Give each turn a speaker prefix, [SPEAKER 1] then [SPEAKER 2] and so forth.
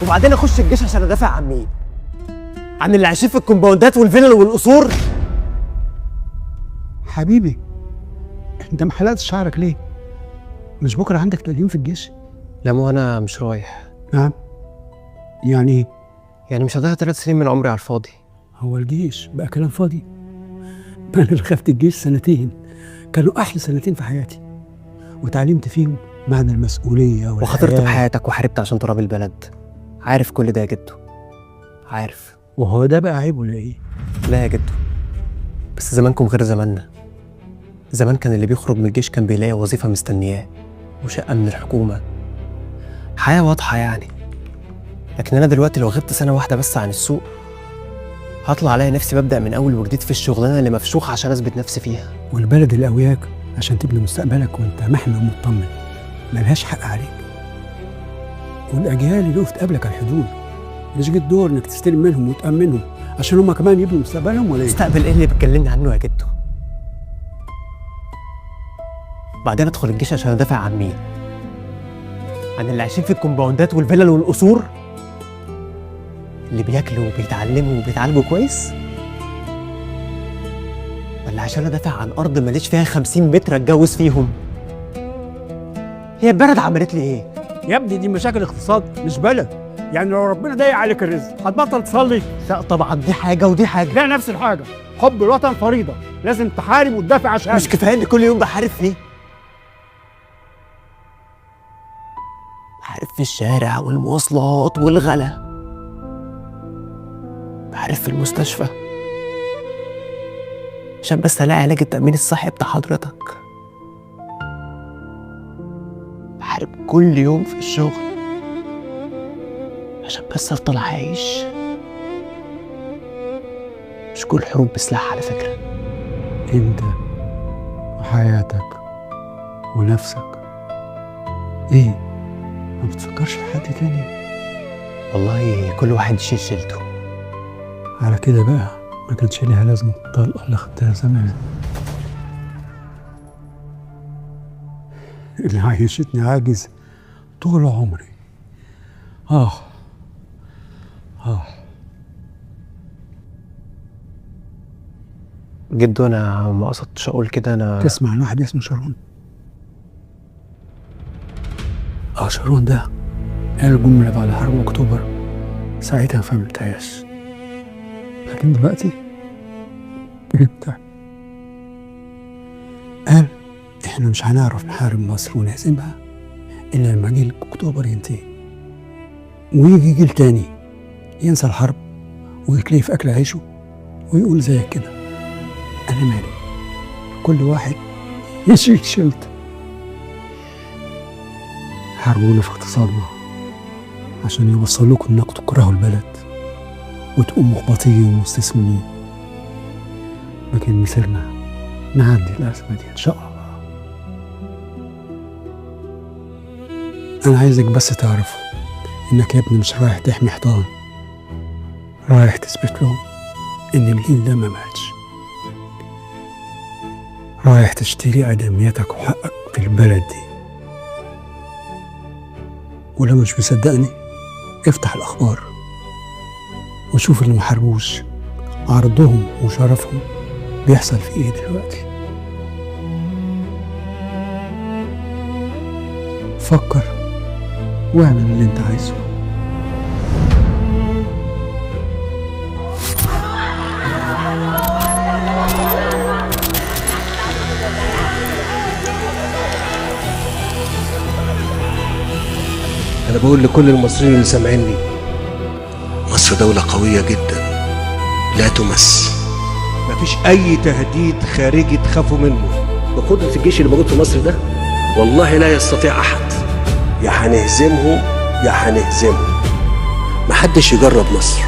[SPEAKER 1] وبعدين اخش الجيش عشان ادافع عن مين؟ عن اللي عايشين في الكومباوندات والفيلل والقصور؟
[SPEAKER 2] حبيبي انت ما حلقتش شعرك ليه؟ مش بكره عندك تقديم في الجيش؟
[SPEAKER 1] لا مو انا مش رايح.
[SPEAKER 2] نعم؟ يعني ايه؟
[SPEAKER 1] يعني مش هضيع 3 سنين من عمري على الفاضي.
[SPEAKER 2] هو الجيش بقى كلام فاضي؟ انا اللي خدت الجيش 2 سنين كانوا احلى 2 سنين في حياتي، وتعلمت فيهم معنى المسؤوليه
[SPEAKER 1] وخاطرت بحياتك وحاربت عشان تراب البلد. عارف كل ده يا جدو، عارف.
[SPEAKER 2] وهو ده بقى عيب ولا ايه؟
[SPEAKER 1] لا يا جدو، بس زمانكم غير زماننا. زمان كان اللي بيخرج من الجيش كان بيلاقي وظيفة مستنياه وشقة من الحكومة، حياة واضحة يعني. لكن أنا دلوقتي لو غبت سنة واحدة بس عن السوق هطلع ألاقي نفسي ببدأ من أول وجديد في الشغلانة اللي مفشوخة عشان أثبت نفسي فيها.
[SPEAKER 2] والبلد اللي قوياك عشان تبني مستقبلك وانت محمي ومطمن ملهاش حق عليك. والاجيال اللي وقفت قبلك على الحدود مش جه الدور انك تستلم منهم وتامنهم عشان هم كمان يبنوا مستقبلهم ولا ايه؟
[SPEAKER 1] مستقبل ايه اللي بتكلمني عنه يا جدو؟ بعدين ادخل الجيش عشان ادافع عن مين؟ عن اللي عايشين في الكومباوندات والفلل والقصور؟ اللي بياكلوا وبيتعلموا وبيتعالجوا كويس؟ ولا عشان ادافع عن ارض ماليش فيها 50 متر اتجوز فيهم؟ هي البلد عملت لي ايه؟
[SPEAKER 2] يا ابني دي مشاكل اقتصاد مش بلد. يعني لو ربنا ضيق عليك الرزق هتبطل تصلي؟
[SPEAKER 1] لا طبعا، دي حاجه ودي حاجه.
[SPEAKER 2] لا نفس الحاجه. حب الوطن فريضه لازم تحارب وتدافع عشان
[SPEAKER 1] مش كفايه ان كل يوم بحارب فيه؟ بحارب في الشارع والمواصلات والغلا، بحارب في المستشفى عشان بس الاقي علاج التأمين الصحي بتاع حضرتك، بحارب كل يوم في الشغل عشان بس افضل عايش. مش كل حروب بسلاح على فكرة.
[SPEAKER 2] انت وحياتك ونفسك. ايه ما بتفكرش في حد تاني؟
[SPEAKER 1] والله كل واحد يشيل شيلته.
[SPEAKER 2] على كده بقى ما كانش ليها لازمه الطلقه اللي خدتها زمان اللي عيشتني عاجز طول عمري.
[SPEAKER 1] جدو انا ما قصدتش اقول كده. انا
[SPEAKER 2] تسمع عن واحد اسمه شارون؟ شارون ده قال الجملة بعد حرب اكتوبر، ساعتها ما فهمتهاش، لكن دلوقتي فهمتها. قال احنا مش هنعرف نحارب مصر ونهزمها الا لما جيل اكتوبر ينتهي ويجي جيل تاني ينسى الحرب ويتلهي في اكل عيشه ويقول زيك كده انا مالي. كل واحد يشيل شيلته. حاربونا في اقتصادنا عشان يوصلوكوا انكم تكرهوا البلد وتقوموا محبطين ومستسلمين، لكن مسيرنا نعدي الازمه دي ان شاء الله. انا عايزك بس تعرف انك يا ابني مش رايح تحمي حيطان، رايح تثبت لهم ان الجيل ده ما ماتش، رايح تشتري ادميتك وحقك في البلد دي. ولو مش مصدقني افتح الاخبار وشوف اللي محاربوش عرضهم وشرفهم بيحصل في ايه دلوقتي. فكر واعمل اللي انت عايزه.
[SPEAKER 3] أنا بقول لكل المصريين اللي سامعيني، مصر دولة قوية جدا لا تمس، مفيش أي تهديد خارجي تخافوا منه. بقدرة الجيش اللي موجود في مصر ده والله لا يستطيع أحد، يا هنهزمهم يا هنهزمهم. محدش يجرب مصر.